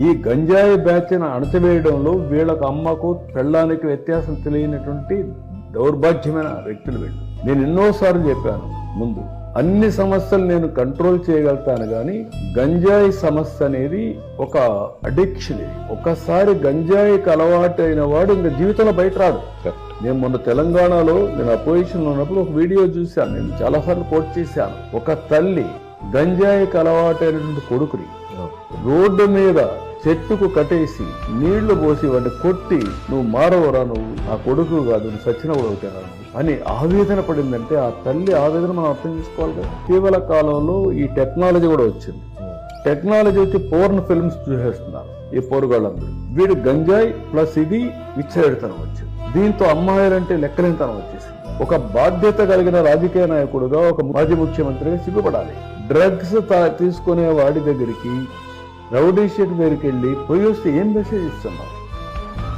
ఈ గంజాయి బ్యాచ్ను అణచివేయడంలో వీళ్ళకు అమ్మకు పెళ్ళానికి వ్యత్యాసం తెలియనటువంటి దౌర్భాగ్యమైన వ్యక్తులు వీళ్ళు. నేను ఎన్నోసార్లు చెప్పాను ముందు, అన్ని సమస్యలు నేను కంట్రోల్ చేయగలుగుతాను కానీ గంజాయి సమస్య అనేది ఒక అడిక్షన్. ఇది ఒకసారి గంజాయికి అలవాటు అయిన వాడు ఇంకా జీవితంలో బయట రాడు. నేను మొన్న తెలంగాణలో నేను అపోజిషన్ ఉన్నప్పుడు ఒక వీడియో చూశాను, నేను చాలాసార్లు కోట్ చేశాను. ఒక తల్లి గంజాయికి అలవాటైనటువంటి కొడుకుని రోడ్డు మీద చెట్టుకు కట్టేసి నీళ్లు పోసి వాడిని కొట్టి, నువ్వు మారవరా, నువ్వు ఆ కొడుకు కాదు, నువ్వు సచిన కూడా అవుతారా అని ఆవేదన పడిందంటే ఆ తల్లి ఆవేదన మనం అర్థం చేసుకోవాలి కదా. ఇటీవల కాలంలో ఈ టెక్నాలజీ కూడా వచ్చింది. టెక్నాలజీ వచ్చి పోర్న్ ఫిల్మ్స్ చూసేస్తున్నారు ఈ పోరుగాళ్ళందరూ. వీడు గంజాయి ప్లస్ ఇది విచ్చలెడతనం వచ్చింది. దీంతో అమ్మాయిలంటే లెక్కలేనితనం వచ్చేసింది. ఒక బాధ్యత కలిగిన రాజకీయ నాయకుడుగా, ఒక మాజీ ముఖ్యమంత్రిగా సిగ్గుపడాలి. డ్రగ్స్ తీసుకునే వాడి దగ్గరికి, రౌడీ షీట్ దగ్గరికి వెళ్ళి పోయి వస్తే ఏం మెసేజ్ ఇస్తున్నావు?